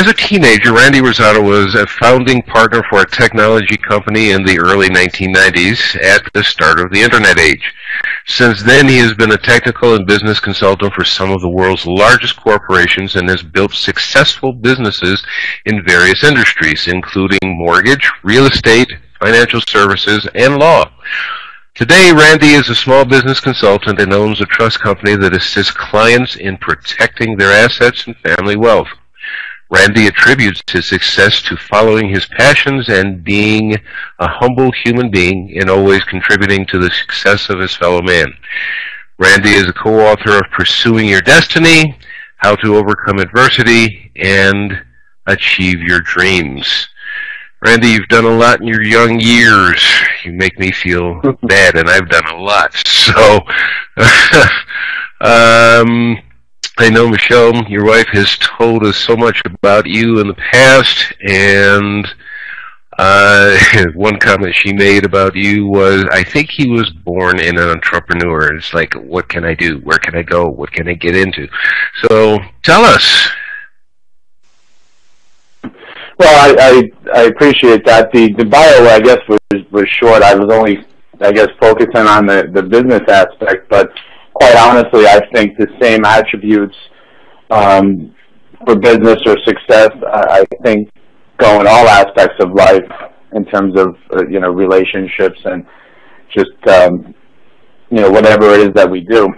As a teenager, Randy Rosado was a founding partner for a technology company in the early 1990s at the start of the Internet age. Since then, he has been a technical and business consultant for some of the world's largest corporations and has built successful businesses in various industries, including mortgage, real estate, financial services, and law. Today, Randy is a small business consultant and owns a trust company that assists clients in protecting their assets and family wealth. Randy attributes his success to following his passions and being a humble human being and always contributing to the success of his fellow man. Randy is a co-author of Pursuing Your Destiny, How to Overcome Adversity, and Achieve Your Dreams. Randy, you've done a lot in your young years. You make me feel bad, and I've done a lot. So, I know Michelle, your wife, has told us so much about you in the past, and one comment she made about you was, I think he was born in an entrepreneur. It's like, what can I do? Where can I go? What can I get into? So, tell us. Well, I appreciate that. The bio, I guess, was short. I was only, I guess, focusing on the business aspect, but quite honestly, I think the same attributes for business or success, I think, go in all aspects of life in terms of, relationships and just, whatever it is that we do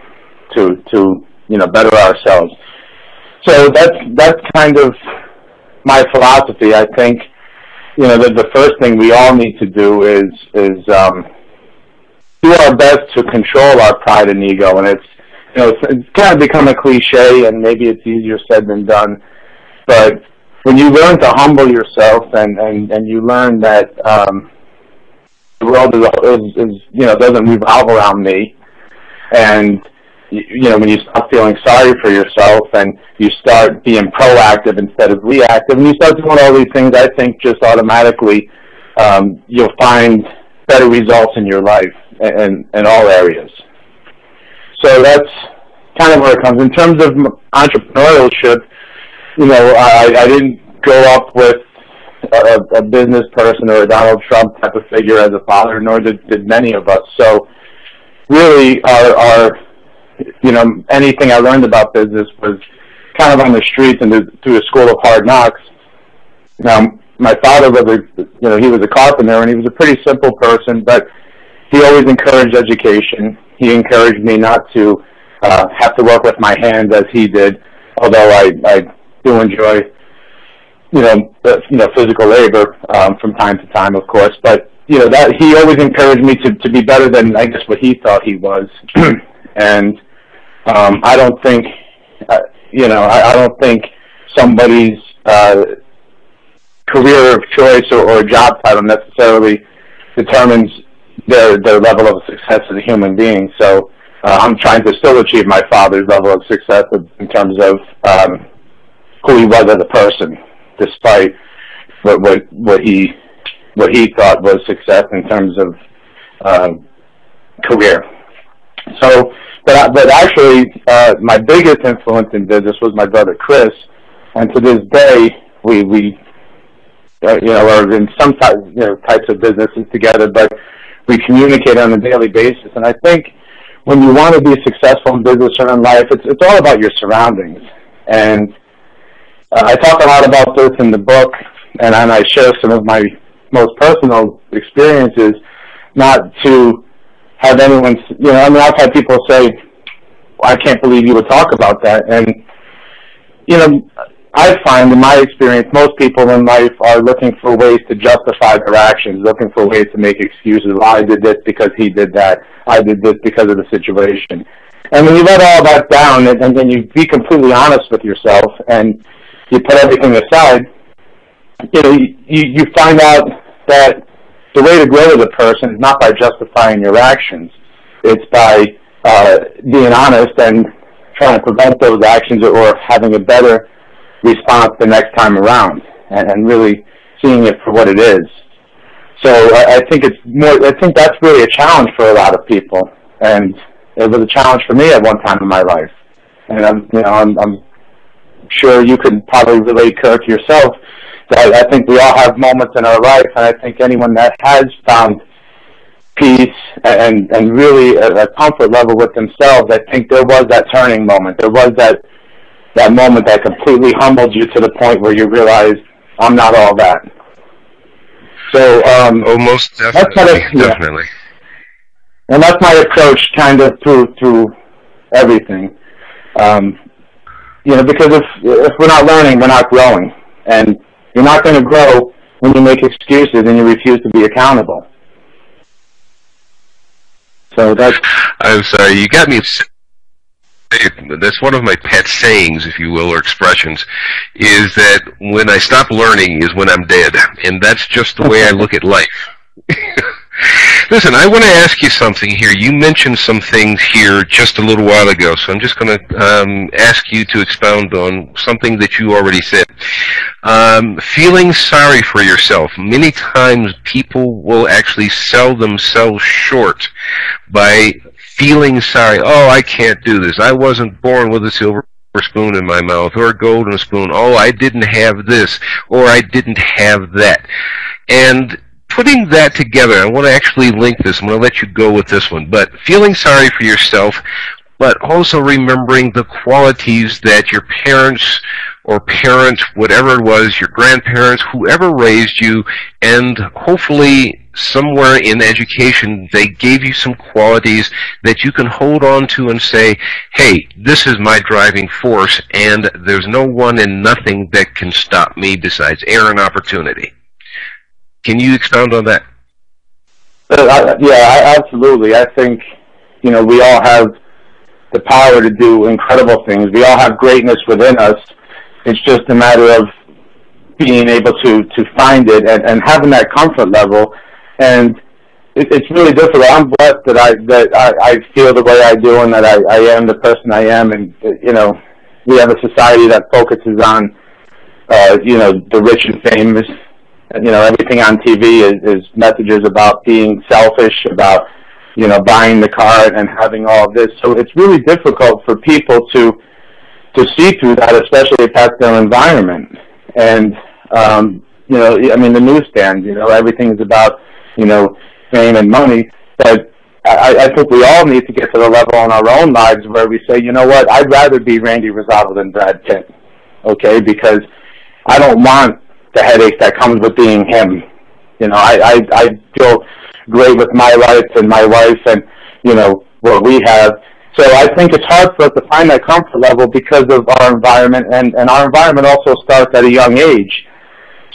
to better ourselves. So that's kind of my philosophy. I think, that the first thing we all need to do is do our best to control our pride and ego, and it's kind of become a cliche, and maybe it's easier said than done. But when you learn to humble yourself, and you learn that the world is doesn't revolve around me, and when you stop feeling sorry for yourself, and you start being proactive instead of reactive, and you start doing all these things, I think just automatically you'll find better results in your life in all areas. So that's kind of where it comes. In terms of entrepreneurship, I didn't grow up with a business person or a Donald Trump type of figure as a father, nor did many of us. So really our anything I learned about business was kind of on the streets and through a school of hard knocks. Now, my father was he was a carpenter, and he was a pretty simple person, but he always encouraged education. He encouraged me not to have to work with my hands as he did, although I do enjoy, physical labor from time to time, of course. But that he always encouraged me to be better than, I guess, what he thought he was. And I don't think, I don't think somebody's career of choice or job title necessarily determines their level of success as a human being. So I'm trying to still achieve my father's level of success in terms of who he was as a person, despite what he thought was success in terms of career. So, but actually, my biggest influence in business was my brother Chris, and to this day, we are in some types of businesses together, but we communicate on a daily basis. And I think when you want to be successful in business or in life, it's all about your surroundings. And I talk a lot about this in the book, and I share some of my most personal experiences, not to have anyone, I've had people say, I can't believe you would talk about that. And, I find in my experience, most people in life are looking for ways to justify their actions, looking for ways to make excuses. Well, I did this because he did that. I did this because of the situation. And when you let all that down and then you be completely honest with yourself and you put everything aside, you find out that the way to grow as a person is not by justifying your actions. It's by being honest and trying to prevent those actions or having a better response the next time around and really seeing it for what it is. So I think that's really a challenge for a lot of people, and it was a challenge for me at one time in my life. And I'm sure you could probably relate, Kirk, yourself, that I think we all have moments in our life, and I think anyone that has found peace and really a comfort level with themselves, I think there was that turning moment. There was that moment that completely humbled you to the point where you realized, I'm not all that. So, most definitely, definitely. And that's my approach kind of through everything. Because if we're not learning, we're not growing. And you're not going to grow when you make excuses and you refuse to be accountable. So that's... I'm sorry, you got me... That's one of my pet sayings, if you will, or expressions, is that when I stop learning is when I'm dead. And that's just the way I look at life. Listen, I want to ask you something here. You mentioned some things here just a little while ago, so I'm just going to ask you to expound on something that you already said. Feeling sorry for yourself. Many times people will actually sell themselves short by feeling sorry. Oh, I can't do this. I wasn't born with a silver spoon in my mouth or a golden spoon. Oh, I didn't have this or I didn't have that. And putting that together, I want to actually link this. I'm going to let you go with this one. But feeling sorry for yourself, but also remembering the qualities that your parents or parent, whatever it was, your grandparents, whoever raised you, and hopefully somewhere in education they gave you some qualities that you can hold on to and say, hey, this is my driving force, and there's no one and nothing that can stop me besides air and opportunity. Can you expound on that? Yeah, absolutely. I think, we all have the power to do incredible things. We all have greatness within us. It's just a matter of being able to find it and having that comfort level. And it's really difficult. I'm blessed that I feel the way I do and that I am the person I am. And, we have a society that focuses on, the rich and famous. Everything on TV is messages about being selfish, about, buying the car and having all of this. So it's really difficult for people to see through that, especially if that's their environment. And, the newsstand, everything is about, fame and money. But I think we all need to get to the level in our own lives where we say, you know what, I'd rather be Randy Rosado than Brad Pitt, okay? Because I don't want the headache that comes with being him. I feel great with my life and my wife and, what we have. So I think it's hard for us to find that comfort level because of our environment, and our environment also starts at a young age.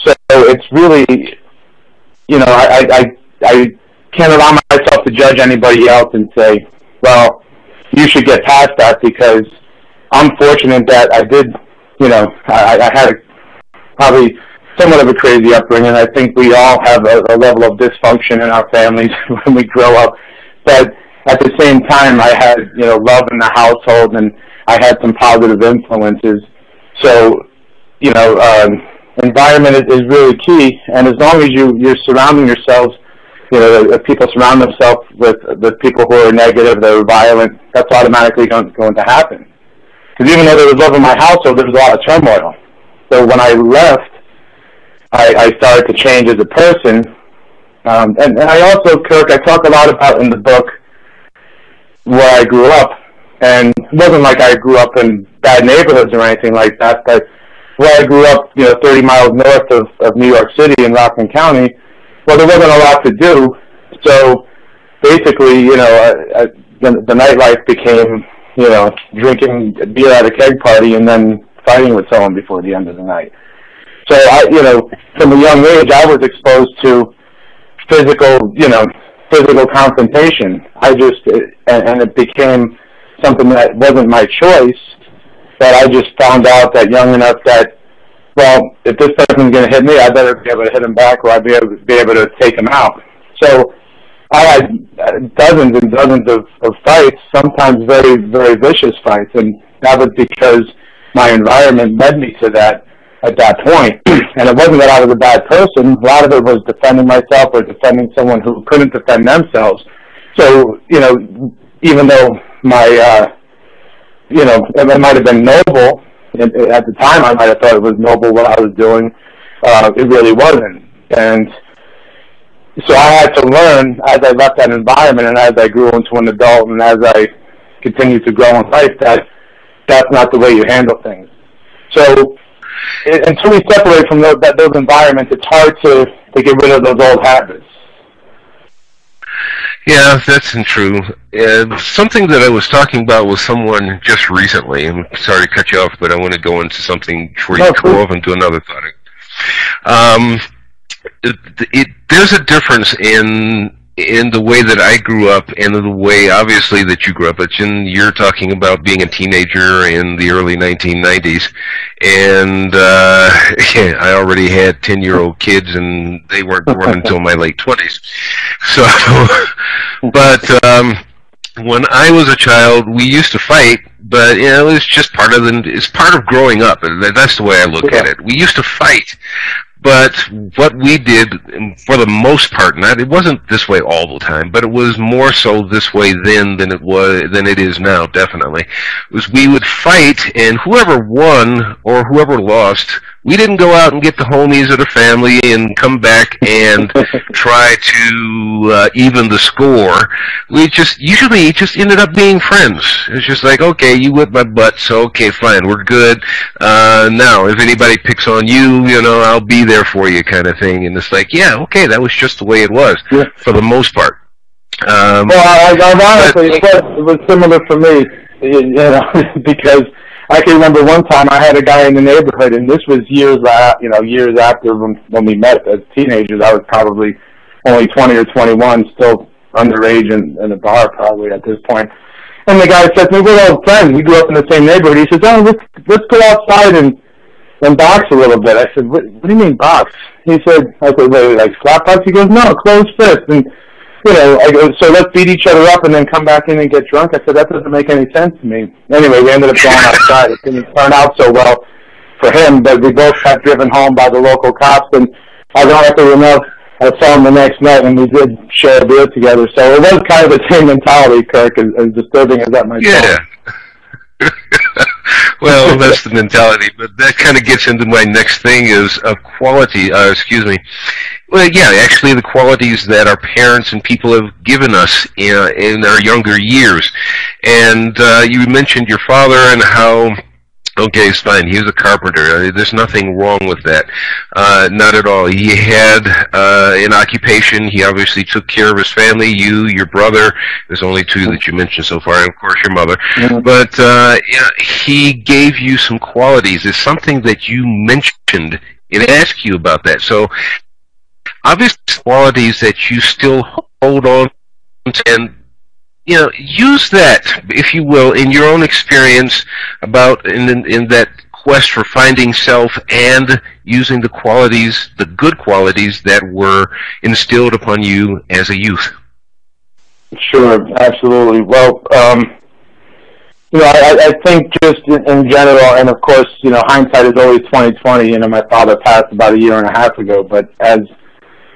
So it's really, I can't allow myself to judge anybody else and say, well, you should get past that, because I'm fortunate that I did, I had probably somewhat of a crazy upbringing. I think we all have a level of dysfunction in our families when we grow up. But at the same time, I had, love in the household, and I had some positive influences. So, environment is really key. And as long as you're surrounding yourselves, if people surround themselves with people who are negative, that are violent, that's automatically going to happen. Because even though there was love in my household, there was a lot of turmoil. So when I left, I started to change as a person. And I also, Kirk, I talk a lot about in the book where I grew up. And it wasn't like I grew up in bad neighborhoods or anything like that, but where I grew up, 30 miles north of New York City in Rockland County, well, there wasn't a lot to do. So basically, the nightlife became, drinking beer at a keg party and then fighting with someone before the end of the night. So from a young age, I was exposed to physical confrontation. And it became something that wasn't my choice, but I just found out that young enough that, well, if this person's going to hit me, I better be able to hit him back, or I'd be able to take him out. So I had dozens and dozens of fights, sometimes very, very vicious fights, and that was because my environment led me to that at that point. And it wasn't that I was a bad person. A lot of it was defending myself or defending someone who couldn't defend themselves. So, even though my, it might have been noble, at the time I might have thought it was noble what I was doing. It really wasn't. And so I had to learn as I left that environment and as I grew into an adult and as I continued to grow in life that that's not the way you handle things. So until we separate from those environments, it's hard to get rid of those old habits. Yeah, that's true. Something that I was talking about with someone just recently, I'm sorry to cut you off, but I want to go into something before you go off into another thought. There's a difference in the way that I grew up and the way, obviously, that you grew up. But you're talking about being a teenager in the early 1990s, and I already had 10-year-old kids, and they weren't born until my late 20s. So, but when I was a child, we used to fight, but it's just it's part of growing up. That's the way I look at it. We used to fight. But what we did, for the most part, it wasn't this way all the time, but it was more so this way then than it is now, definitely, was we would fight, and whoever won or whoever lost, we didn't go out and get the homies or the family and come back and try to even the score. We usually just ended up being friends. It's just like, okay, you whipped my butt, so okay, fine, we're good. Now, if anybody picks on you, I'll be there for you, kind of thing. And it's like, yeah, okay, that was just the way it was for the most part. Ironically, it was similar for me, because I can remember one time I had a guy in the neighborhood, and this was years after when we met as teenagers. I was probably only 20 or 21, still underage in a bar probably at this point. And the guy said to me, we're all friends. We grew up in the same neighborhood. He says, oh, let's go outside and box a little bit. I said, what do you mean box? I said, wait, like slap box? He goes, no, closed fist. And, I go, so let's beat each other up and then come back in and get drunk. I said, that doesn't make any sense to me. Anyway, we ended up going outside. It didn't turn out so well for him, but we both got driven home by the local cops. And ironically enough, I saw him the next night, and we did share a beer together. So it was kind of the same mentality, Kirk, as disturbing as that might sound. Yeah. Well, that's the mentality, but that kind of gets into my next thing is quality, Well, yeah, actually the qualities that our parents and people have given us in our younger years. And you mentioned your father and how, okay, it's fine, he was a carpenter. There's nothing wrong with that. Not at all. He had an occupation. He obviously took care of his family. You, your brother, there's only two that you mentioned so far, and of course your mother. Mm-hmm. But he gave you some qualities. It's something that you mentioned. It asked you about that. So obvious qualities that you still hold on to, and use that, if you will, in your own experience about in that quest for finding self and using the qualities, the good qualities that were instilled upon you as a youth. Sure, absolutely. Well, I think just in general, and of course, hindsight is always 20/20. My father passed about a year and a half ago, but as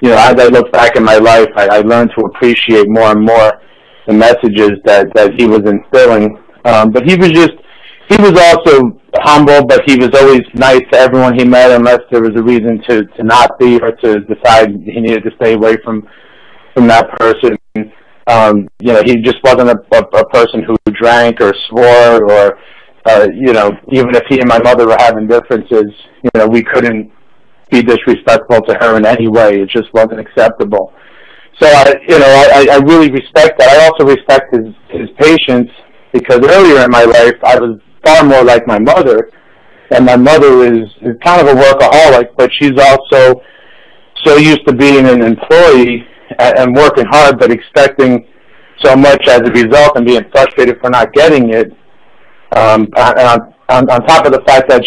I look back in my life, I learned to appreciate more and more the messages that he was instilling. But he was also humble, but he was always nice to everyone he met unless there was a reason to not be or to decide he needed to stay away from that person. He just wasn't a person who drank or swore or, even if he and my mother were having differences, we couldn't be disrespectful to her in any way. It just wasn't acceptable. So I really respect that. I also respect his patience, because earlier in my life I was far more like my mother, and my mother is kind of a workaholic, but she's also so used to being an employee and working hard, but expecting so much as a result and being frustrated for not getting it. On top of the fact that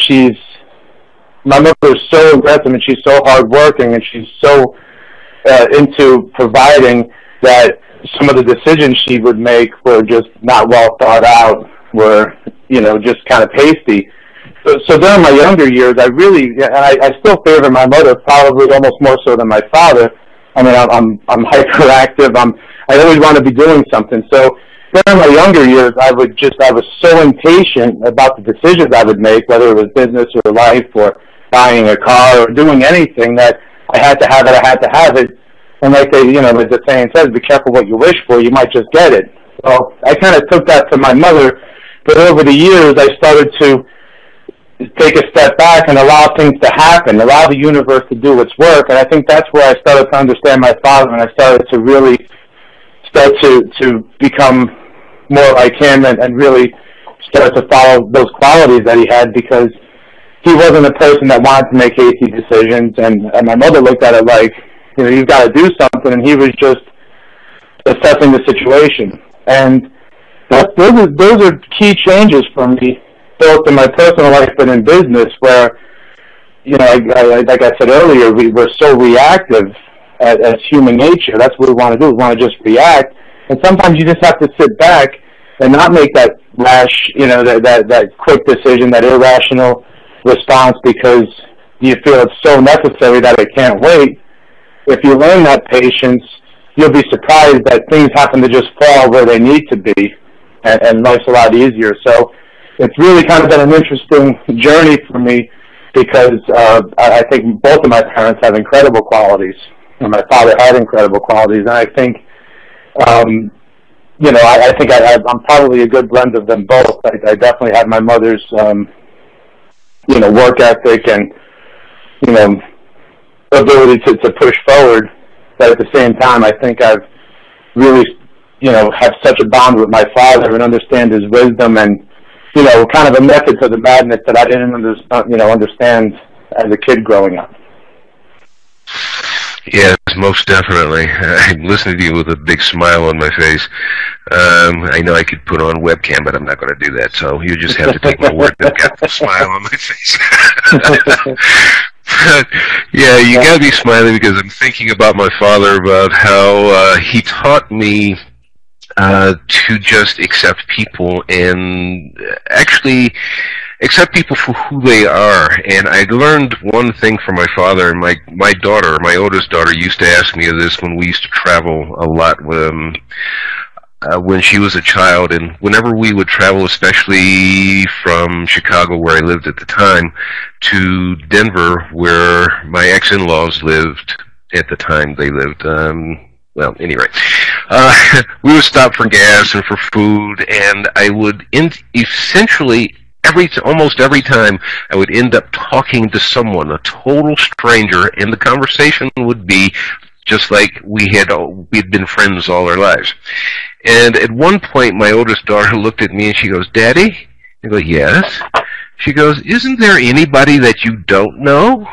my mother is so aggressive and she's so hardworking and she's so into providing that some of the decisions she would make were just not well thought out, were just kind of hasty. So during my younger years, I still favor my mother probably almost more so than my father. I mean, I'm hyperactive. I always want to be doing something. So during my younger years, I was so impatient about the decisions I would make, whether it was business or life or buying a car or doing anything, that I had to have it. And like like the saying says, be careful what you wish for, you might just get it. So I kind of took that to my mother, but over the years, I started to take a step back and allow things to happen, allow the universe to do its work. And I think that's where I started to understand my father, and I started to really start to become more like him and really start to follow those qualities that he had, because he wasn't a person that wanted to make hasty decisions. And my mother looked at it like, you've got to do something, and he was just assessing the situation. And those are key changes for me, both in my personal life and in business, where, like I said earlier, we're so reactive as human nature. That's what we want to do. We want to just react. And sometimes you just have to sit back and not make that rash, that quick decision, that irrational response, because you feel it's so necessary that it can't wait. If you learn that patience, you'll be surprised that things happen to just fall where they need to be, and life's a lot easier. So it's really kind of been an interesting journey for me, because I think both of my parents have incredible qualities, and my father had incredible qualities, and I think, I'm probably a good blend of them both. I definitely have my mother's, work ethic and, ability to push forward, but at the same time, I think I've really, have such a bond with my father and understand his wisdom and, kind of a method to the madness that I didn't understand as a kid growing up. Yes, most definitely. I'm listening to you with a big smile on my face. I know I could put on webcam, but I'm not going to do that, so you just have to take my word that I've got a smile on my face. Yeah, you got to be smiling, because I'm thinking about my father, about how he taught me to just accept people, and actually accept people for who they are. And I learned one thing from my father. And my daughter, my oldest daughter, used to ask me this when we used to travel a lot when she was a child. And whenever we would travel, especially from Chicago, where I lived at the time, to Denver, where my ex-in-laws lived at the time. They lived, well, anyway, we would stop for gas and for food, and I would essentially almost every time I would end up talking to someone, a total stranger, and the conversation would be just like we'd been friends all our lives. And at one point, my oldest daughter looked at me and she goes, "Daddy?" I go, "Yes." She goes, "Isn't there anybody that you don't know?"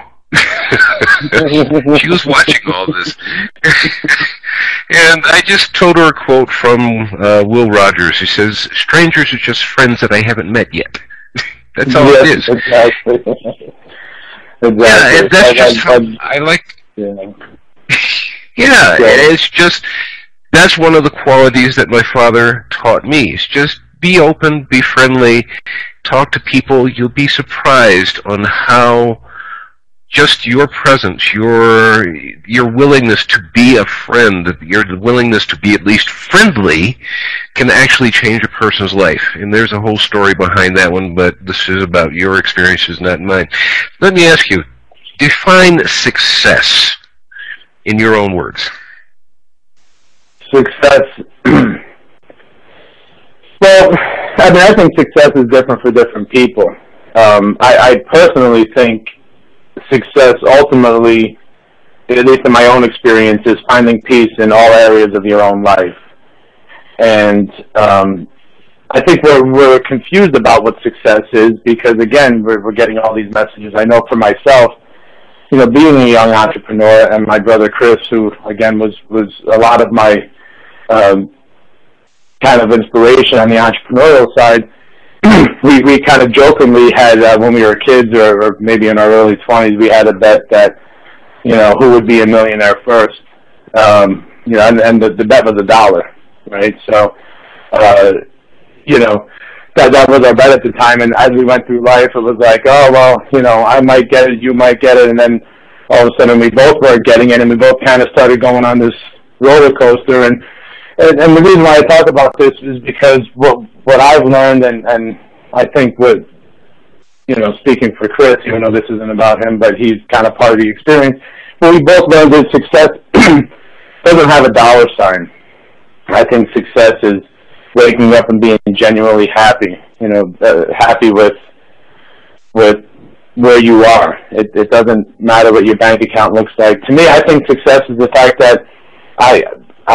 She was watching all this. And I just told her a quote from Will Rogers. He says, "Strangers are just friends that I haven't met yet." That's all it is. Exactly. Yeah, and that's just how I like. Yeah. Yeah, it's just, that's one of the qualities that my father taught me. It's just be open, be friendly, talk to people. You'll be surprised on how just your presence, your willingness to be a friend, your willingness to be at least friendly, can actually change a person's life. And there's a whole story behind that one, but this is about your experiences, not mine. Let me ask you, define success in your own words. Success. Well, I think success is different for different people. I personally think success ultimately, at least in my own experience, is finding peace in all areas of your own life. And I think we're confused about what success is, because again, we're getting all these messages. I know for myself, being a young entrepreneur, and my brother Chris, who again was a lot of my kind of inspiration on the entrepreneurial side, we kind of jokingly had, when we were kids, or maybe in our early 20s, we had a bet that, who would be a millionaire first. And the bet was $1, right? So, that was our bet at the time. And as we went through life, it was like, oh, well, I might get it, you might get it. And then all of a sudden we both weren't getting it, and we both kind of started going on this roller coaster. And And the reason why I talk about this is because what I've learned, and I think what, speaking for Chris, even though this isn't about him, but he's kind of part of the experience, but we both learned that success doesn't have a dollar sign. I think success is waking up and being genuinely happy, happy with where you are. It doesn't matter what your bank account looks like. To me, I think success is the fact that I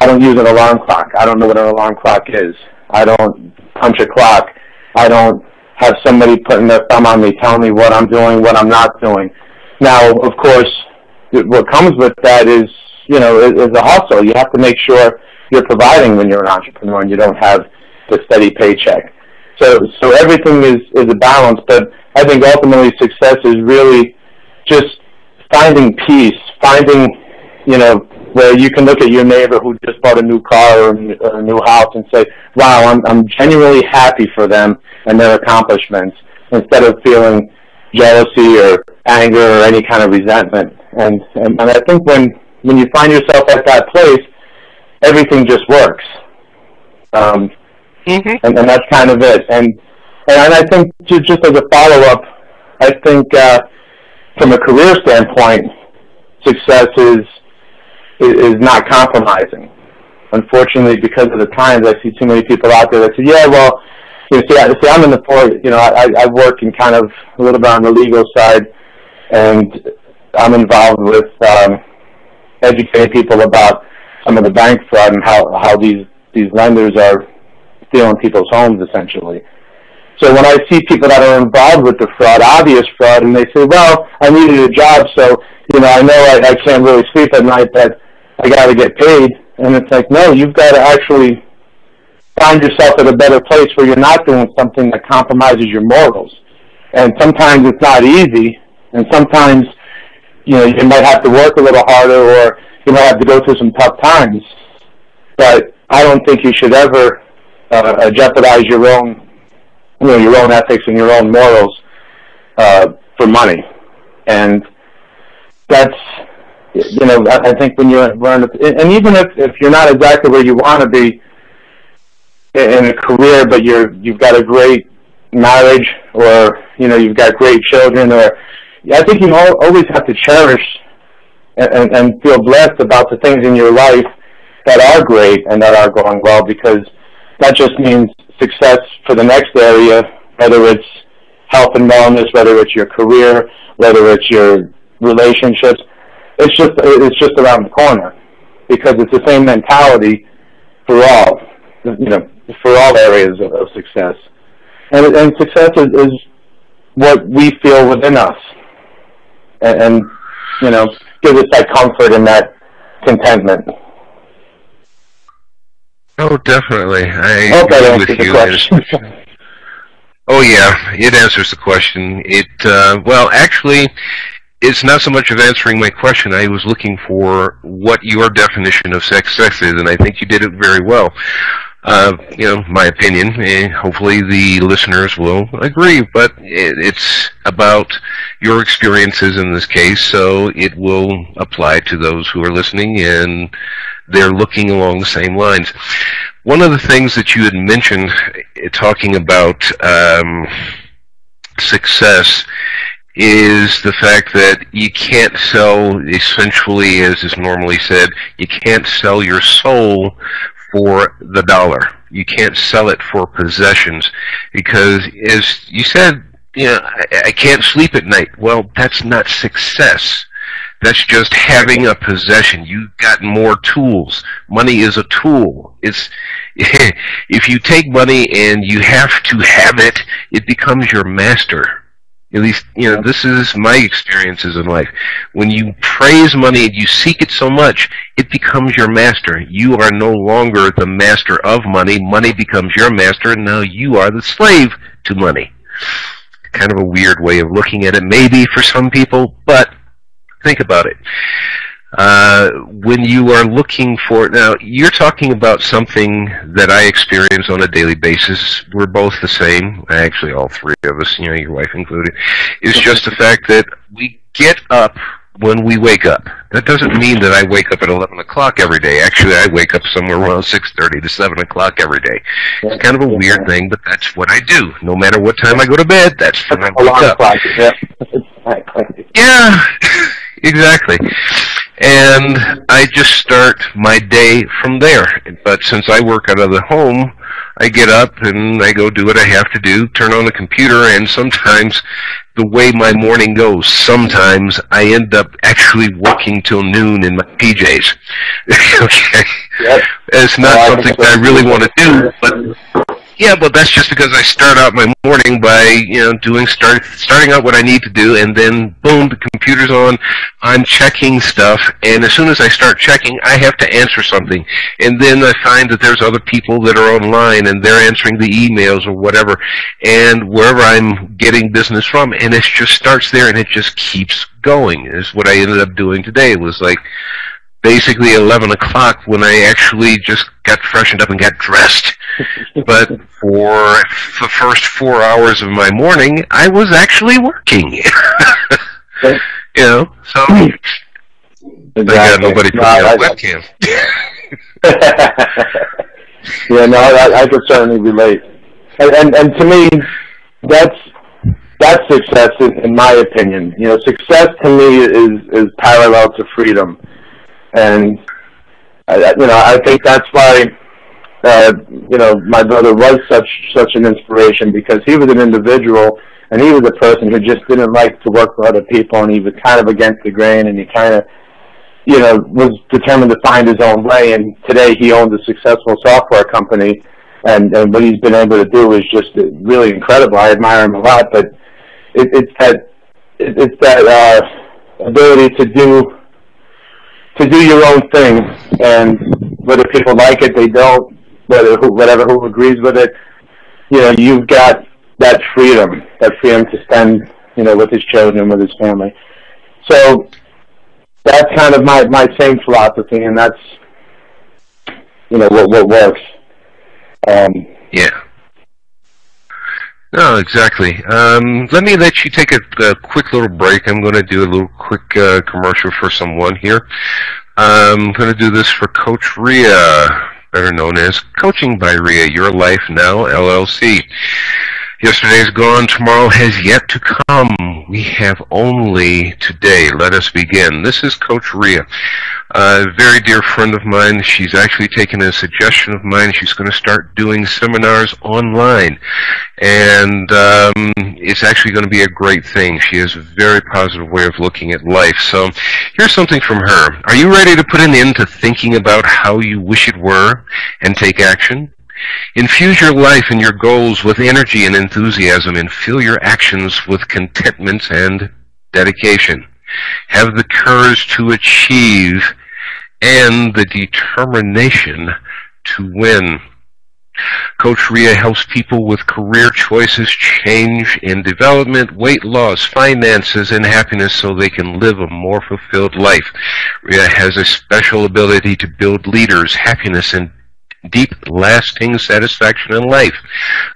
don't use an alarm clock. I don't know what an alarm clock is. I don't punch a clock. I don't have somebody putting their thumb on me telling me what I'm doing, what I'm not doing. Now, of course, what comes with that is a hustle. You have to make sure you're providing when you're an entrepreneur and you don't have the steady paycheck. So everything is a balance, but I think ultimately success is really just finding peace, finding, where you can look at your neighbor who just bought a new car or a new house and say, wow, I'm genuinely happy for them and their accomplishments, instead of feeling jealousy or anger or any kind of resentment. And I think when you find yourself at that place, everything just works. And that's kind of it. And I think just as a follow-up, I think from a career standpoint, success is not compromising. Unfortunately, because of the times, I see too many people out there that say, yeah, well, see, I'm in the I work in kind of a little bit on the legal side, and I'm involved with educating people about some of the bank fraud and how these lenders are stealing people's homes, essentially. So when I see people that are involved with the fraud, obvious fraud, and they say, well, I needed a job, so, I know I can't really sleep at night, but I got to get paid. And it's like, no, you've got to actually find yourself at a better place where you're not doing something that compromises your morals. And sometimes it's not easy, and sometimes, you might have to work a little harder, or you might have to go through some tough times. But I don't think you should ever jeopardize your own ethics and your own morals for money. And that's, I think when you're learning, and even if you're not exactly where you want to be in a career, but you've got a great marriage, or you've got great children, or I think you always have to cherish and feel blessed about the things in your life that are great and that are going well, because that just means success for the next area, whether it's health and wellness, whether it's your career, whether it's your relationships. It's just around the corner, because it's the same mentality for all, for all areas of success. And success is what we feel within us, and gives us that comfort and that contentment. Oh, definitely. I hope that answers the question. Oh, yeah, it answers the question. Well, actually, it's not so much of answering my question. I was looking for what your definition of success is, and I think you did it very well. My opinion, hopefully the listeners will agree, but it's about your experiences in this case, so it will apply to those who are listening, and they're looking along the same lines. One of the things that you had mentioned, talking about success, is the fact that you can't sell, essentially, as is normally said, you can't sell your soul for the dollar. You can't sell it for possessions, because, as you said, I can't sleep at night. Well, that's not success. That's just having a possession. You've got more tools. Money is a tool. It's if you take money and you have to have it, it becomes your master. At least, this is my experiences in life. When you praise money and you seek it so much, it becomes your master. You are no longer the master of money. Money becomes your master, and now you are the slave to money. Kind of a weird way of looking at it, maybe for some people, but think about it. When you are looking for, now you're talking about something that I experience on a daily basis. We're both the same, actually all three of us, your wife included. It's just the fact that we get up when we wake up. That doesn't mean that I wake up at 11 o'clock every day. Actually, I wake up somewhere around 6:30 to 7 o'clock every day. It's kind of a weird thing, but that's what I do. No matter what time I go to bed, that's when I wake up. Yeah, exactly. Yeah, exactly. And I just start my day from there. But since I work out of the home, I get up and I go do what I have to do, turn on the computer, and sometimes the way my morning goes, sometimes I end up actually working till noon in my PJs. Okay? Yep. It's not something that I really want to do, but yeah, but that's just because I start out my morning by, starting out what I need to do, and then boom, the computer's on, I'm checking stuff, and as soon as I start checking, I have to answer something, and then I find that there's other people that are online, and they're answering the emails or whatever, and wherever I'm getting business from, and it just starts there, and it just keeps going, is what I ended up doing today. It was like basically 11 o'clock when I actually just got freshened up and got dressed. But for the first 4 hours of my morning, I was actually working. So exactly. I got nobody put me on webcam. Yeah, no, I could certainly relate. And to me, that's success in my opinion. Success to me is parallel to freedom. And I think that's why my brother was such an inspiration, because he was an individual and he was a person who just didn't like to work for other people, and he was kind of against the grain, and he kind of was determined to find his own way. And today he owns a successful software company, and what he's been able to do is just really incredible. I admire him a lot, but it's that ability to do your own thing, and whether people like it, they don't, who agrees with it, you've got that freedom to spend, with his children, with his family. So that's kind of my same philosophy, and that's, what works. Yeah. No, exactly. Let me let you take a quick little break. I'm going to do a little quick commercial for someone here. I'm going to do this for Coach Rhea, better known as Coaching by Rhea, Your Life Now, LLC. Yesterday's gone, tomorrow has yet to come. We have only today. Let us begin. This is Coach Rhea, a very dear friend of mine. She's actually taken a suggestion of mine. She's going to start doing seminars online, and it's actually going to be a great thing. She has a very positive way of looking at life. So here's something from her. Are you ready to put an end to thinking about how you wish it were and take action? Infuse your life and your goals with energy and enthusiasm, and fill your actions with contentment and dedication. Have the courage to achieve and the determination to win. Coach Rhea helps people with career choices, change and development, weight loss, finances, and happiness so they can live a more fulfilled life. Rhea has a special ability to build leaders, happiness, and deep, lasting satisfaction in life.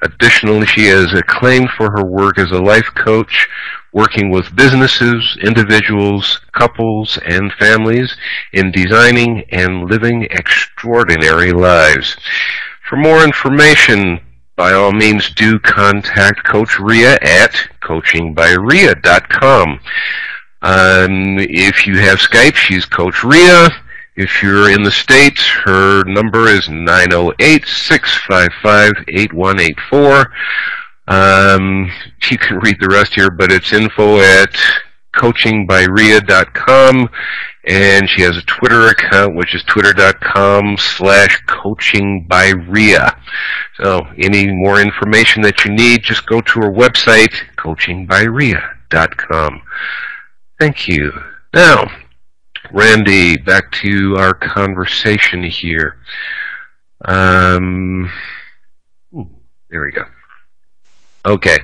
Additionally, she is acclaimed for her work as a life coach, working with businesses, individuals, couples, and families in designing and living extraordinary lives. For more information, by all means, do contact Coach Rhea at coachingbyrhea.com. If you have Skype, she's Coach Rhea. If you're in the States, her number is 908-655-8184. You can read the rest here, but it's info at coachingbyrhea.com, and she has a Twitter account, which is twitter.com/coachingbyrhea. So any more information that you need, just go to her website, coachingbyrhea.com. Thank you. Now, Randy, back to our conversation here. There we go. Okay.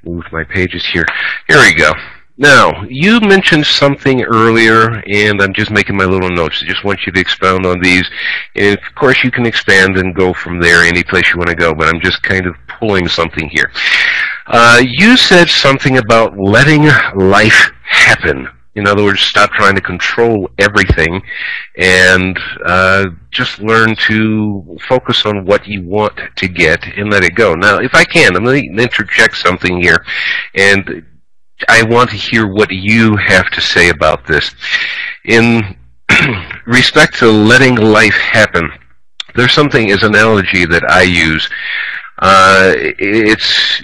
Move my pages here. Here we go. Now, you mentioned something earlier, and I'm just making my little notes. I just want you to expound on these. And of course, you can expand and go from there any place you want to go, but I'm just kind of pulling something here. You said something about letting life happen. In other words, stop trying to control everything and just learn to focus on what you want to get and let it go. Now, if I can, I'm going to interject something here, and I want to hear what you have to say about this. In respect to letting life happen, there's something as an analogy that I use. It's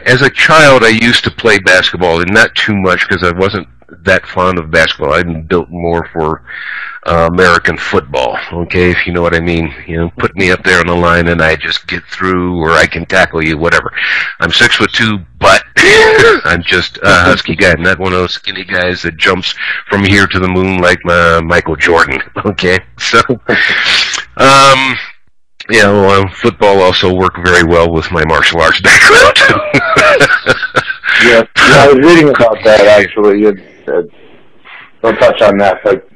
as a child, I used to play basketball, and not too much because I wasn't that fond of basketball. I'm built more for American football, okay, if you know what I mean. You know, put me up there on the line and I just get through, or I can tackle you, whatever. I'm 6'2", but I'm just a husky guy. I'm not one of those skinny guys that jumps from here to the moon like Michael Jordan, okay? So, yeah, well, football also worked very well with my martial arts background. Yeah, I was reading about that, actually. Don't touch on that, but...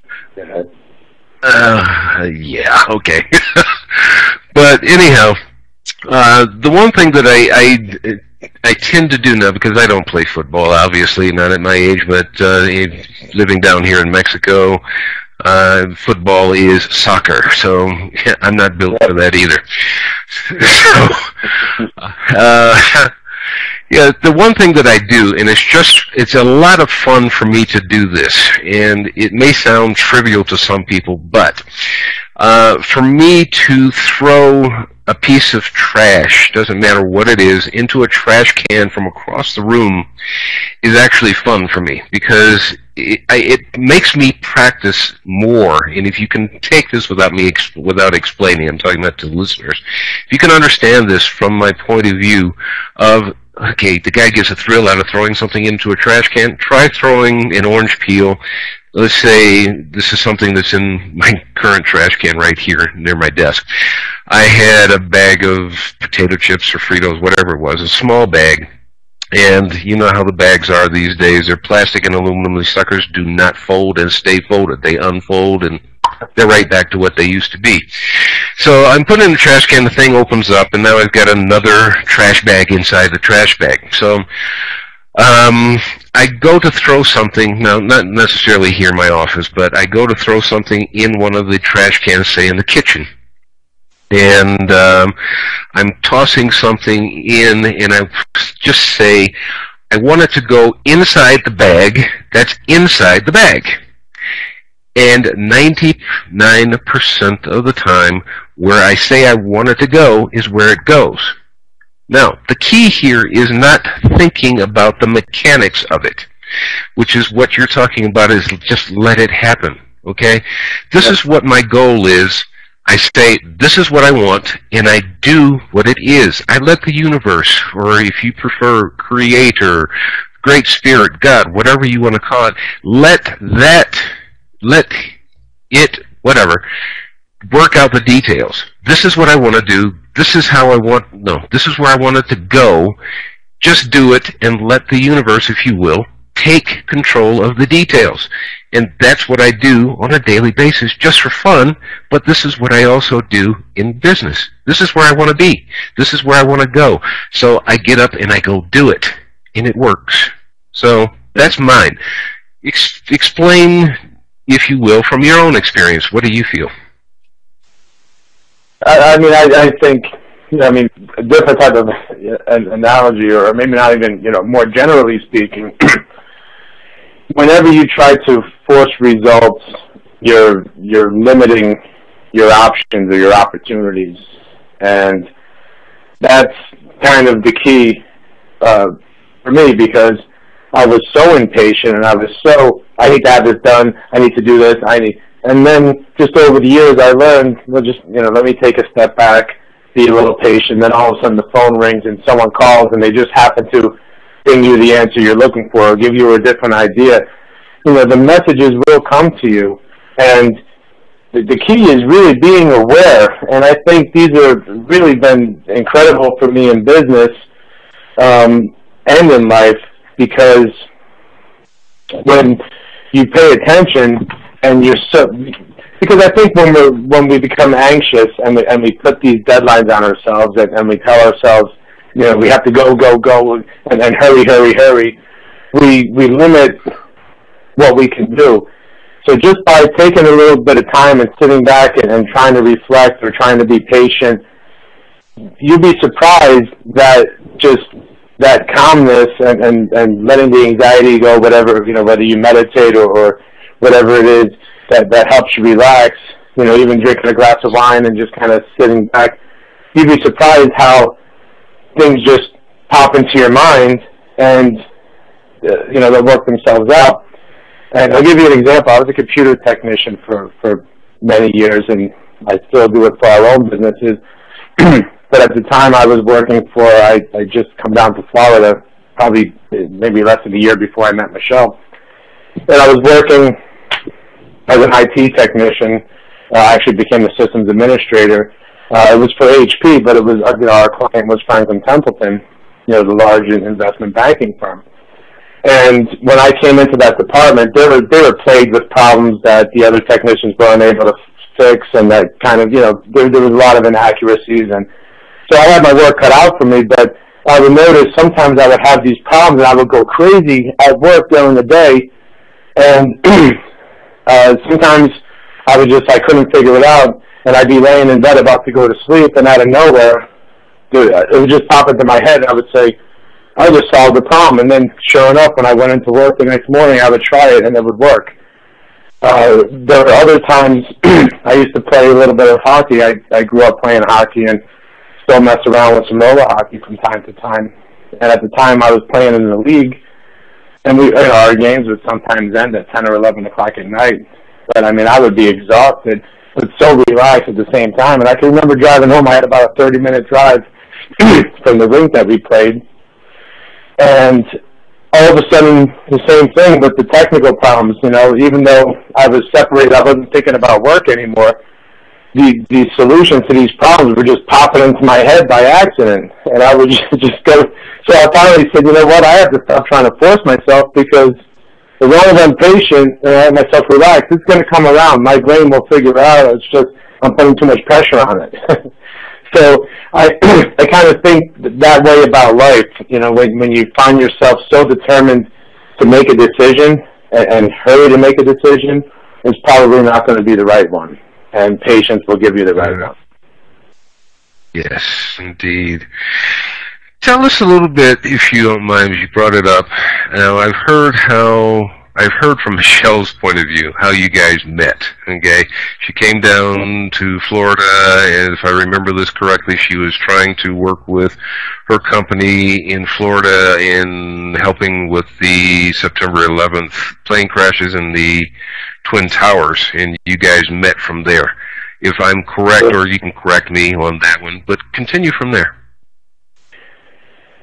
yeah, okay. But anyhow, the one thing that I tend to do now, because I don't play football, obviously, not at my age, but living down here in Mexico, football is soccer, so I'm not built for that either. So, yeah, the one thing that I do, and it's a lot of fun for me to do this, and it may sound trivial to some people, but for me to throw a piece of trash, doesn't matter what it is, into a trash can from across the room is actually fun for me, because it makes me practice more. And if you can take this without explaining, I'm talking about to listeners, if you can understand this from my point of view of, okay, the guy gets a thrill out of throwing something into a trash can, try throwing an orange peel. Let's say this is something that's in my current trash can right here near my desk. I had a bag of potato chips or Fritos, whatever it was, a small bag. And you know how the bags are these days. They're plastic and aluminum. These suckers do not fold and stay folded. They unfold and they're right back to what they used to be. So I'm putting in the trash can, the thing opens up, and now I've got another trash bag inside the trash bag. So I go to throw something, now not necessarily here in my office, but I go to throw something in one of the trash cans, say in the kitchen. And I'm tossing something in, and I just say, I want it to go inside the bag. That's inside the bag. And 99% of the time, where I say I want it to go is where it goes. Now, the key here is not thinking about the mechanics of it, which is what you're talking about, is just let it happen, okay? This is what my goal is. I say, this is what I want, and I do what it is. I let the universe, or if you prefer, Creator, Great Spirit, God, whatever you want to call it, let it, whatever, work out the details. This is what I want to do. This is how I want, no, this is where I want it to go. Just do it and let the universe, if you will, take control of the details. And that's what I do on a daily basis, just for fun, but this is what I also do in business. This is where I want to be. This is where I want to go. So I get up and I go do it, and it works. So that's mine. Explain, if you will, from your own experience. What do you feel? I think, I mean, a different type of analogy, or maybe not even, more generally speaking, whenever you try to force results, you're limiting your options or your opportunities. And that's kind of the key for me, because I was so impatient, and I need to have this done, I need to do this, and then just over the years I learned, let me take a step back, be a little patient, then all of a sudden the phone rings and someone calls and they just happen to bring you the answer you're looking for or give you a different idea. The messages will come to you, and the key is really being aware, and I think these have really been incredible for me in business and in life, because when you pay attention and because I think when we become anxious and we put these deadlines on ourselves and we tell ourselves, we have to go, and hurry, we limit what we can do. So just by taking a little bit of time and sitting back and trying to reflect or trying to be patient, you'd be surprised that just that calmness and letting the anxiety go, whatever, whether you meditate or whatever it is that helps you relax, even drinking a glass of wine and just kind of sitting back, you'd be surprised how things just pop into your mind and, they'll work themselves out. And I'll give you an example. I was a computer technician for many years, and I still do it for our own businesses. But at the time I was working for, I just come down to Florida, probably maybe less than a year before I met Michelle. And I was working as an IT technician. I actually became a systems administrator. It was for HP, but it was, our client was Franklin Templeton, the large investment banking firm. And when I came into that department, they were plagued with problems that the other technicians weren't able to fix, and that kind of, there was a lot of inaccuracies. And so I had my work cut out for me, but I would notice sometimes I would have these problems, and I would go crazy at work during the day. And sometimes I couldn't figure it out, and I'd be laying in bed about to go to sleep, and out of nowhere, it would just pop into my head, and I would say, I just solved the problem. And then, sure enough, when I went into work the next morning, I would try it, and it would work. There were other times I used to play a little bit of hockey. I grew up playing hockey and still mess around with some roller hockey from time to time. And at the time, I was playing in the league, and our games would sometimes end at 10 or 11 o'clock at night. But, I would be exhausted, but so relaxed at the same time. And I can remember driving home. I had about a 30-minute drive from the rink that we played. And all of a sudden, the same thing with the technical problems, even though I was separated, I wasn't thinking about work anymore, the solutions to these problems were just popping into my head by accident. And I would just go, so I finally said, you know what, I have to stop trying to force myself, because as long as I'm patient and I have myself relaxed, it's going to come around. My brain will figure it out. It's just I'm putting too much pressure on it. So I kind of think that way about life. When you find yourself so determined to make a decision and hurry to make a decision, it's probably not going to be the right one. And patience will give you the right one. Yes, indeed. Tell us a little bit, if you don't mind, as you brought it up. Now, I've heard from Michelle's point of view how you guys met. Okay, she came down to Florida, and if I remember this correctly, she was trying to work with her company in Florida in helping with the September 11th plane crashes in the Twin Towers, and you guys met from there. If I'm correct, or you can correct me on that one, but continue from there.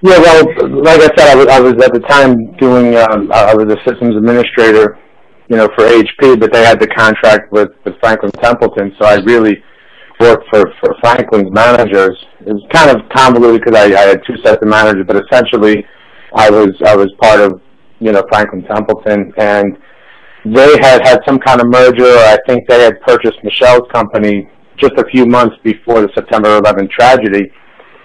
Yeah, well, like I said, I was at the time doing, I was a systems administrator, for HP, but they had the contract with Franklin Templeton, so I really worked for Franklin's managers. It was kind of convoluted because I had two sets of managers, but essentially I was part of, Franklin Templeton, and they had some kind of merger, or I think they had purchased Michelle's company just a few months before the September 11th tragedy.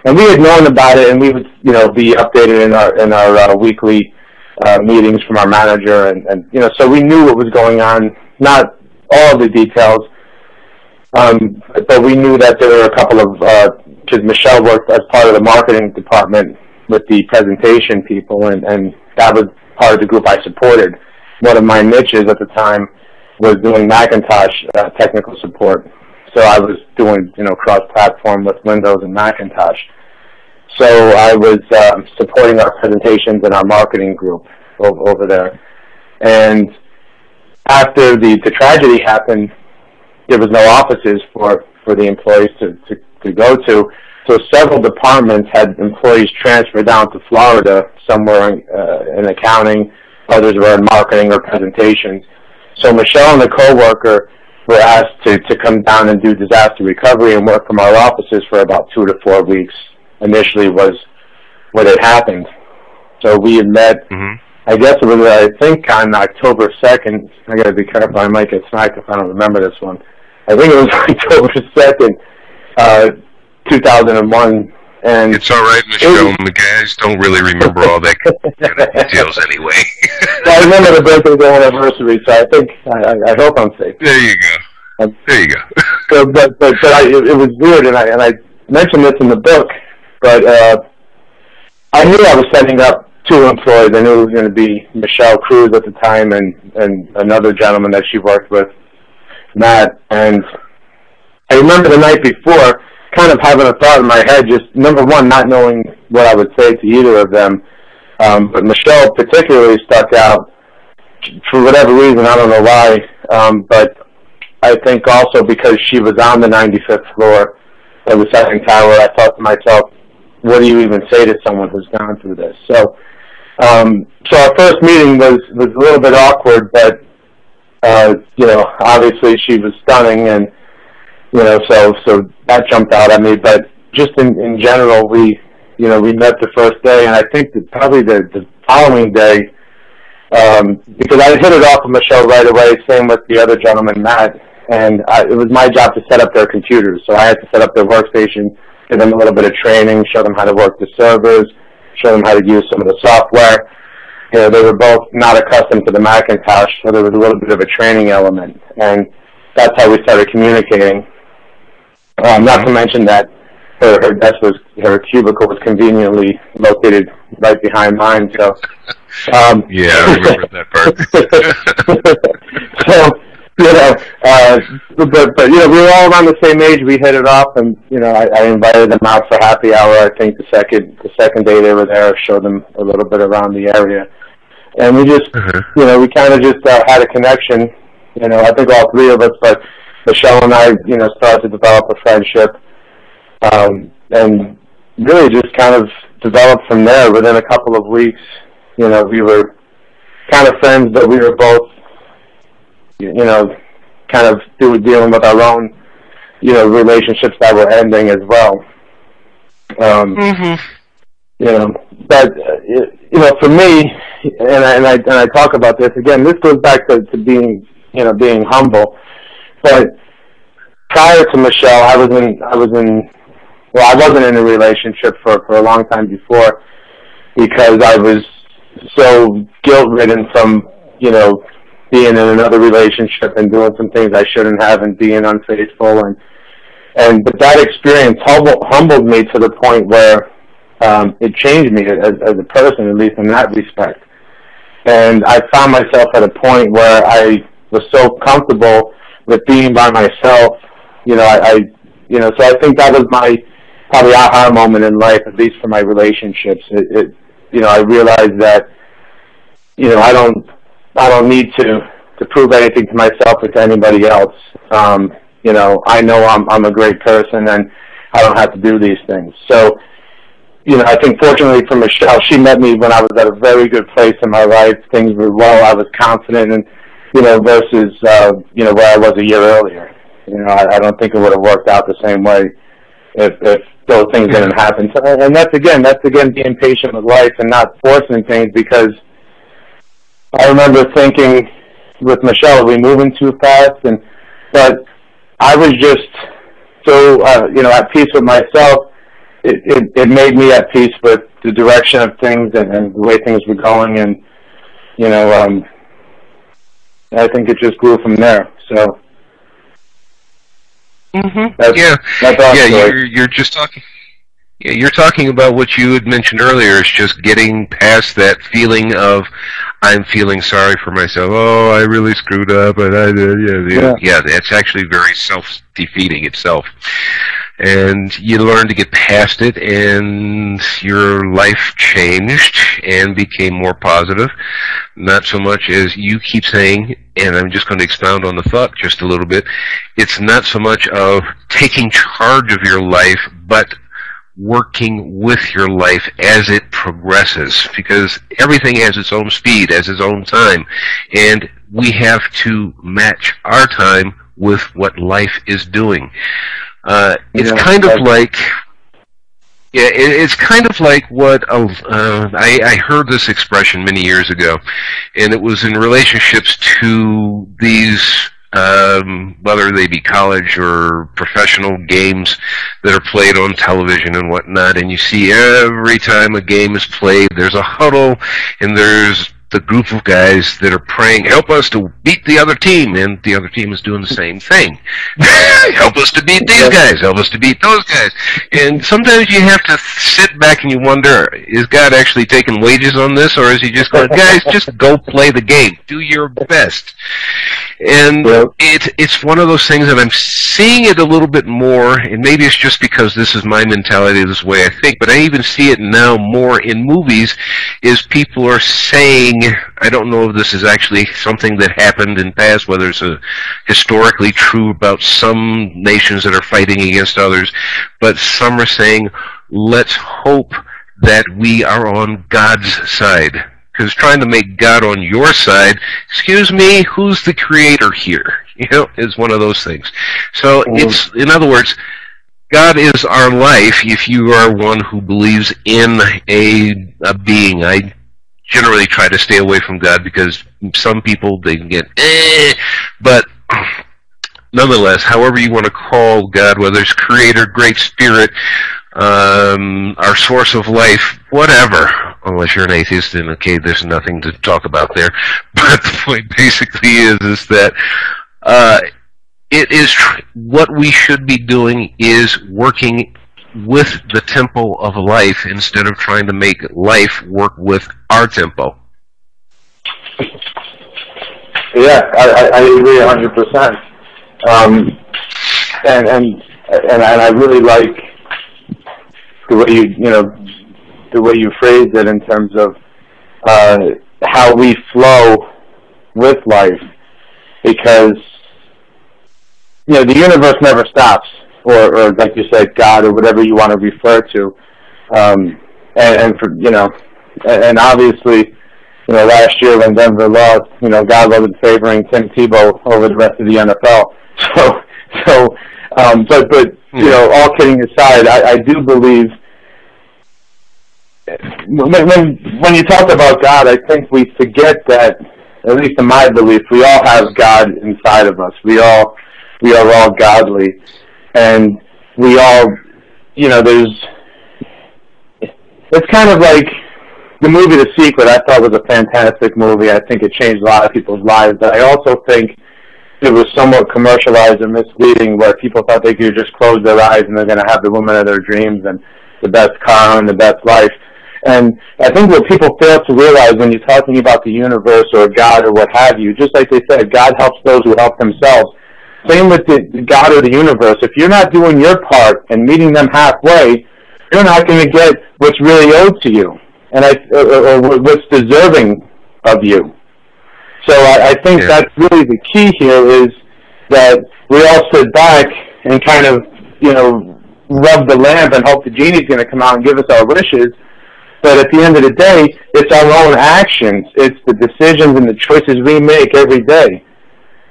And we had known about it, and we would, be updated in our weekly meetings from our manager, and so we knew what was going on. Not all the details, but we knew that there were a couple of, because Michelle worked as part of the marketing department with the presentation people, and that was part of the group I supported. One of my niches at the time was doing Macintosh technical support. So I was doing, cross-platform with Windows and Macintosh. So I was supporting our presentations and our marketing group over there. And after the tragedy happened, there was no offices for the employees to go to. So several departments had employees transfer down to Florida, somewhere in accounting, others were in marketing or presentations. So Michelle and a coworker were asked to come down and do disaster recovery and work from our offices for about 2 to 4 weeks. Initially was what had happened. So we had met, I guess it was, I think, on October 2nd. I got to be careful, I might get smacked if I don't remember this one. I think it was October 2nd, 2001, And it's all right, Michelle. The guys don't really remember all that kind of details anyway. Well, I remember the birthday anniversary, so I think I hope I'm safe. There you go. There you go. So, but it was weird, and I mentioned this in the book, but I knew I was setting up two employees. I knew it was going to be Michelle Cruz at the time and another gentleman that she worked with, Matt. And I remember the night before kind of having a thought in my head, just, number one, not knowing what I would say to either of them. But Michelle particularly stuck out for whatever reason. I don't know why. But I think also because she was on the 95th floor of the second tower, I thought to myself, what do you even say to someone who's gone through this? So our first meeting was a little bit awkward, but, obviously she was stunning, and, so that jumped out at me. But just in general, we met the first day, and I think that probably the following day, because I hit it off with Michelle right away, same with the other gentleman, Matt, and it was my job to set up their computers. So I had to set up their workstation, give them a little bit of training, show them how to work the servers, show them how to use some of the software. They were both not accustomed to the Macintosh, so there was a little bit of a training element, and that's how we started communicating. Not to mention that her desk her cubicle was conveniently located right behind mine. So, yeah, I remember that part. So, but we were all around the same age. We hit it off, and I invited them out for happy hour. I think the second day they were there, showed them a little bit around the area, and we just, we kind of just had a connection. I think all three of us, but Michelle and I, started to develop a friendship, and really just kind of developed from there. Within a couple of weeks, we were kind of friends, but we were both, kind of dealing with our own, relationships that were ending as well. But for me, and I talk about this again. This goes back to being humble. But prior to Michelle, I wasn't in a relationship for a long time before, because I was so guilt-ridden from, being in another relationship and doing some things I shouldn't have and being unfaithful. But that experience humbled me to the point where it changed me as a person, at least in that respect. And I found myself at a point where I was so comfortable with being by myself, so I think that was my probably aha moment in life, at least for my relationships. I realized that, I don't need to prove anything to myself or to anybody else. I know I'm a great person, and I don't have to do these things. So, I think fortunately for Michelle, she met me when I was at a very good place in my life. Things were well. I was confident, and versus where I was a year earlier. I don't think it would have worked out the same way if those things didn't happen. So, and that's again being patient with life and not forcing things, because I remember thinking with Michelle, are we moving too fast? But I was just so at peace with myself. It made me at peace with the direction of things and the way things were going, and I think it just grew from there. So you're just talking. Yeah, you're talking about what you had mentioned earlier. Is just getting past that feeling of I'm feeling sorry for myself. Oh, I really screwed up, and that's actually very self-defeating itself. And you learn to get past it, and your life changed and became more positive. Not so much as you keep saying, and I'm just going to expound on the thought just a little bit. It's not so much of taking charge of your life, but working with your life as it progresses, because everything has its own speed, has its own time, and we have to match our time with what life is doing. It's kind of like, it's kind of like what I heard this expression many years ago, and it was in relationships to these whether they be college or professional games that are played on television and whatnot, and you see every time a game is played, there's a huddle, and there's the group of guys that are praying, help us to beat the other team, and the other team is doing the same thing. Help us to beat these guys, help us to beat those guys. And sometimes you have to sit back and you wonder, is God actually taking wages on this, or is he just going, guys, just go play the game, do your best. And it's one of those things that I'm seeing it a little bit more, and maybe it's just because this is my mentality, this is the way I think, but I even see it now more in movies, is people are saying, I don't know if this is actually something that happened in past, whether it's historically true about some nations that are fighting against others, but some are saying, let's hope that we are on God's side. Because trying to make God on your side, excuse me, who's the creator here? You know, is one of those things. So it's, in other words, God is our life if you are one who believes in a being. I generally try to stay away from God because some people, they can get, but nonetheless, however you want to call God, whether it's creator, great spirit, our source of life, whatever, unless you're an atheist, then okay, there's nothing to talk about there. But the point basically is that it is what we should be doing is working with the tempo of life instead of trying to make life work with our tempo. Yeah, I agree 100%. And I really like the way the way you phrased it in terms of how we flow with life, because the universe never stops, or like you said, God, or whatever you want to refer to, and obviously, last year when Denver lost, God wasn't favoring Tim Tebow over the rest of the NFL. But all kidding aside, I do believe when you talk about God, I think we forget that, at least in my belief, we all have God inside of us. We are all godly, and we all, it's kind of like the movie The Secret. I thought was a fantastic movie. I think it changed a lot of people's lives, but I also think it was somewhat commercialized and misleading, where people thought they could just close their eyes and they're going to have the woman of their dreams and the best car and the best life. And I think what people fail to realize when you're talking about the universe or God or what have you, just like they said, God helps those who help themselves. Same with the God or the universe. If you're not doing your part and meeting them halfway, you're not going to get what's really owed to you, and or what's deserving of you. So I think that's really the key here, is that we all sit back and kind of, rub the lamp and hope the genie's going to come out and give us our wishes. But at the end of the day, it's our own actions. It's the decisions and the choices we make every day.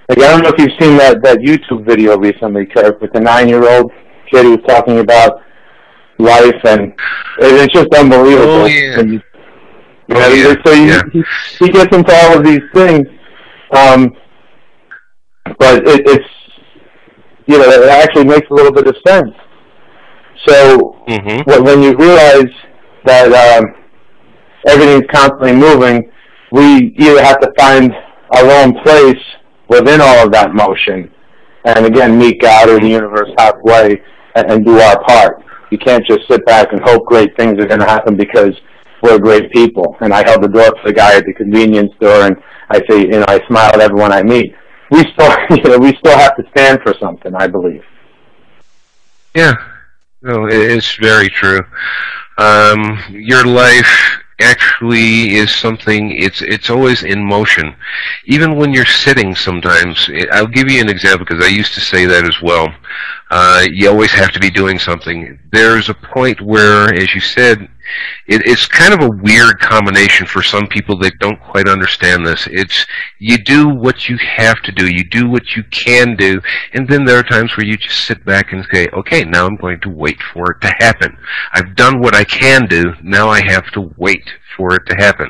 Like, I don't know if you've seen that YouTube video recently, Kirk, with the 9-year-old kid who was talking about life, and it's just unbelievable. Oh, yeah. He gets into all of these things, but it's it actually makes a little bit of sense. So when you realize that everything's constantly moving, we either have to find our own place within all of that motion, and again, meet God or the universe halfway and do our part. You can't just sit back and hope great things are going to happen because we're great people. And I held the door for the guy at the convenience store, and I say, I smile at everyone I meet. We still, we still have to stand for something, I believe. Yeah, no, it's very true. Your life actually is something, it's always in motion. Even when you're sitting sometimes, I'll give you an example because I used to say that as well. You always have to be doing something. There's a point where, as you said, it's kind of a weird combination for some people that don't quite understand this. It's, you do what you have to do, you do what you can do, and then there are times where you just sit back and say, okay, now I'm going to wait for it to happen. I've done what I can do, now I have to wait for it to happen.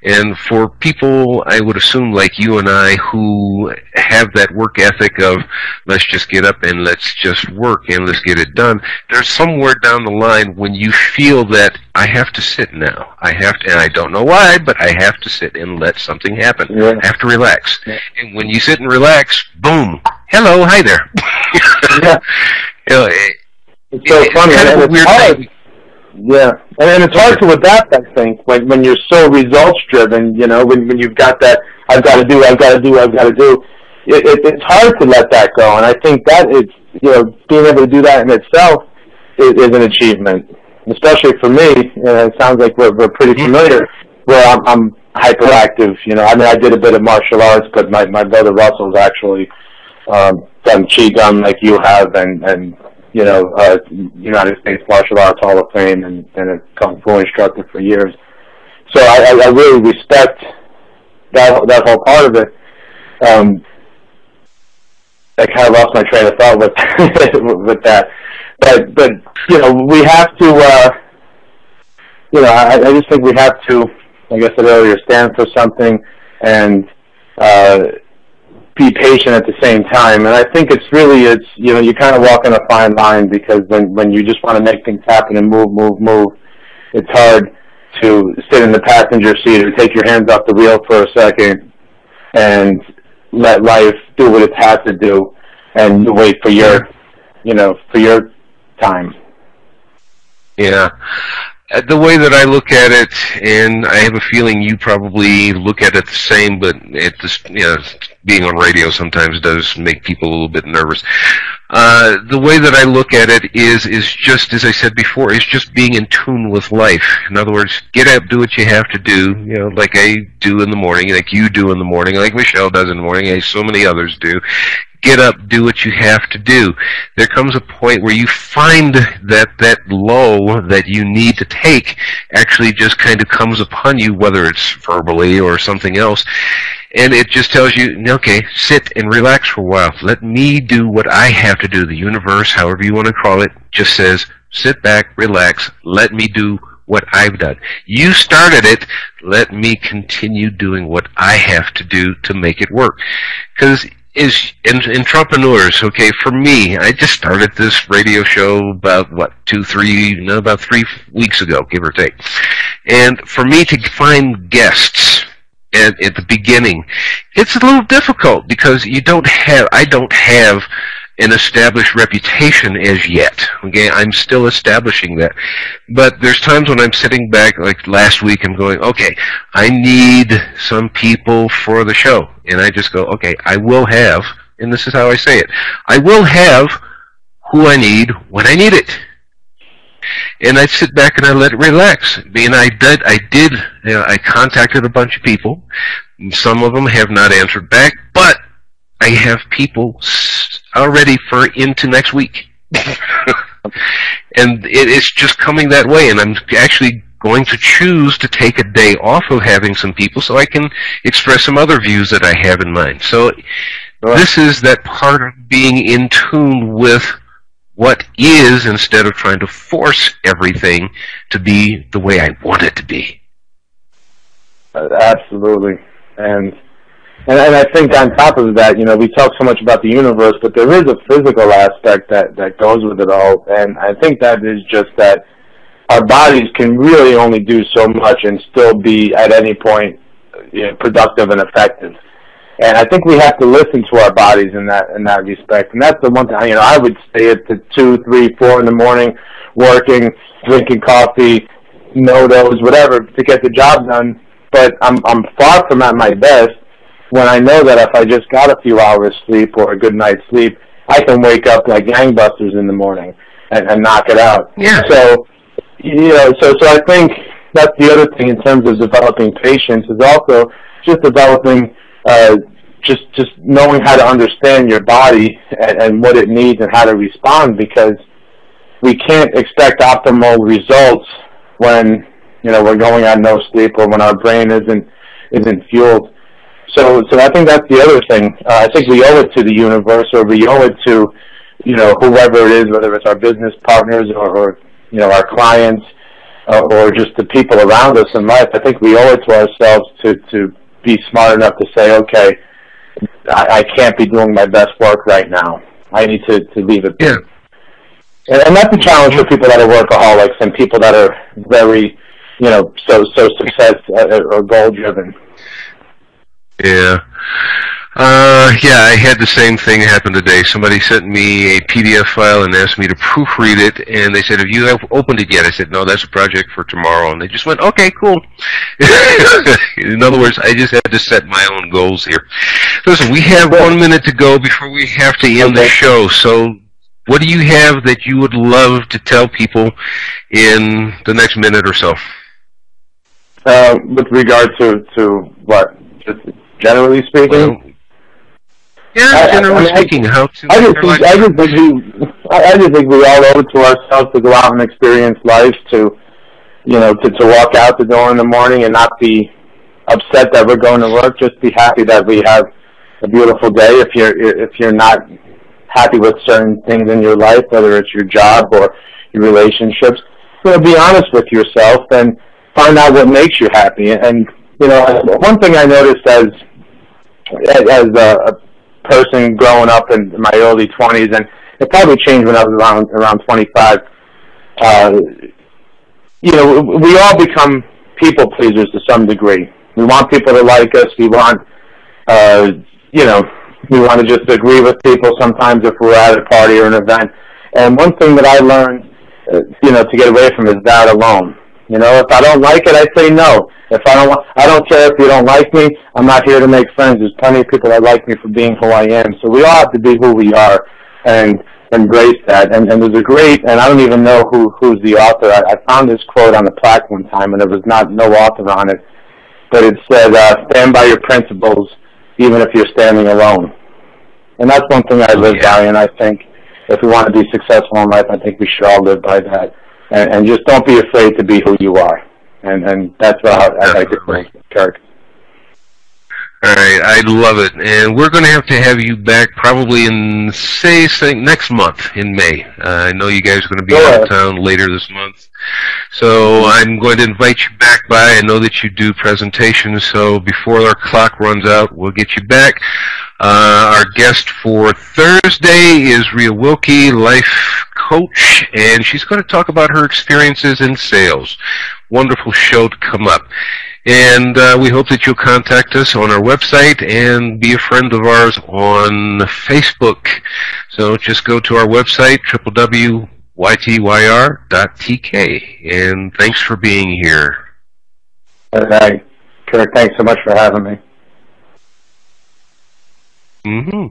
And for people, I would assume, like you and I, who have that work ethic of let's just get up and let's just work and let's get it done, there's somewhere down the line when you feel that I have to sit now. I have to, and I don't know why, but I have to sit and let something happen. Yeah. I have to relax. Yeah. And when you sit and relax, boom, hello, hi there. Yeah. You know, It's so funny. Kind of a weird thing. Yeah, and it's hard to adapt, I think, when you're so results driven. You know, when you've got that, I've got to do. It's hard to let that go, and I think that is, you know, being able to do that in itself is an achievement, especially for me. It sounds like we're pretty familiar. Where I'm hyperactive. You know, I mean, I did a bit of martial arts, but my brother Russell's actually done Qigong like you have, and you know, United States Martial Arts Hall of Fame and a Kung Fu instructor for years. So I really respect that whole part of it. I kind of lost my train of thought with with that. But you know, we have to, you know, I just think we have to, like I said earlier, stand for something and be patient at the same time. And I think it's you know, you kind of walk in a fine line, because when you just want to make things happen and move, it's hard to sit in the passenger seat or take your hands off the wheel for a second and let life do what it has to do, and you wait for your, you know, for your time. Yeah. The way that I look at it, and I have a feeling you probably look at it the same, but it just, you know, being on radio sometimes does make people a little bit nervous. The way that I look at it is just, as I said before, is just being in tune with life. In other words, get up, do what you have to do, you know, like I do in the morning, like you do in the morning, like Michelle does in the morning, like so many others do. Get up, do what you have to do. There comes a point where you find that lull that you need to take actually just kind of comes upon you, whether it's verbally or something else, and it just tells you, okay, sit and relax for a while. Let me do what I have to do. The universe, however you want to call it, just says, sit back, relax, let me do what I've done. You started it, let me continue doing what I have to do to make it work. Because is entrepreneurs, okay, for me, I just started this radio show about, about 3 weeks ago, give or take. And for me to find guests at the beginning, it's a little difficult, because I don't have an established reputation as yet. Okay, I'm still establishing that. But there's times when I'm sitting back, like last week, I'm going, okay, I need some people for the show. And I just go, okay, I will have, and this is how I say it, I will have who I need when I need it. And I sit back and I let it relax. And I did, you know, I contacted a bunch of people. Some of them have not answered back, but I have people already for into next week. And it's just coming that way, and I'm actually going to choose to take a day off of having some people so I can express some other views that I have in mind. So this is that part of being in tune with what is, instead of trying to force everything to be the way I want it to be. Absolutely. And I think on top of that, you know, we talk so much about the universe, but there is a physical aspect that goes with it all. And I think that is just that our bodies can really only do so much and still be at any point, you know, productive and effective. And I think we have to listen to our bodies in that respect. And that's the one thing, you know, I would stay at the 2, 3, 4 in the morning, working, drinking coffee, no-dos, whatever, to get the job done. But I'm far from at my best when I know that if I just got a few hours sleep or a good night's sleep, I can wake up like gangbusters in the morning and knock it out. Yeah. So, you know, so I think that's the other thing in terms of developing patience, is also just developing, just knowing how to understand your body and what it needs and how to respond, because we can't expect optimal results when, you know, we're going on no sleep or when our brain isn't fueled. So I think that's the other thing. I think we owe it to the universe, or we owe it to, you know, whoever it is, whether it's our business partners or you know, our clients, or just the people around us in life. I think we owe it to ourselves to be smart enough to say, okay, I can't be doing my best work right now. I need to leave it. Yeah. And that's a challenge for people that are workaholics and people that are very, so success or goal driven. Yeah. Yeah, I had the same thing happen today. Somebody sent me a PDF file and asked me to proofread it, and they said, have you opened it yet? I said, no, that's a project for tomorrow. And they just went, okay, cool. In other words, I just had to set my own goals here. Listen, we have 1 minute to go before we have to end the show, so what do you have that you would love to tell people in the next minute or so? With regard to what? Just generally speaking? Well, yeah, generally speaking, how to... I just think we all owe it to ourselves to go out and experience life, to walk out the door in the morning and not be upset that we're going to work. Just be happy that we have a beautiful day. If you're not happy with certain things in your life, whether it's your job or your relationships, be honest with yourself and find out what makes you happy. And one thing I noticed as a person growing up in my early 20s, and it probably changed when I was around 25. We all become people pleasers to some degree. We want people to like us. We want, we want to just agree with people sometimes if we're at a party or an event. And one thing that I learned, to get away from is that alone. If I don't like it, I say no. If I don't care if you don't like me. I'm not here to make friends. There's plenty of people that like me for being who I am. So we all have to be who we are and embrace that. And there's a great, and I don't even know who's the author. I found this quote on the plaque one time, and there was no author on it, but it said, "Stand by your principles, even if you're standing alone." And that's one thing I live by, and I think if we want to be successful in life, I think we should all live by that. And just don't be afraid to be who you are. And that's what I like to think, Kirk. All right, I love it. And we're going to have you back probably in, say next month in May. I know you guys are going to be out of town later this month. So I'm going to invite you back by. I know that you do presentations, so before our clock runs out, we'll get you back. Our guest for Thursday is Rhea Wilkie, life coach, and she's going to talk about her experiences in sales. Wonderful show to come up. And we hope that you'll contact us on our website and be a friend of ours on Facebook. So just go to our website, www.ytyr.tk. And thanks for being here. All right. Kirk, thanks so much for having me. Mm-hmm.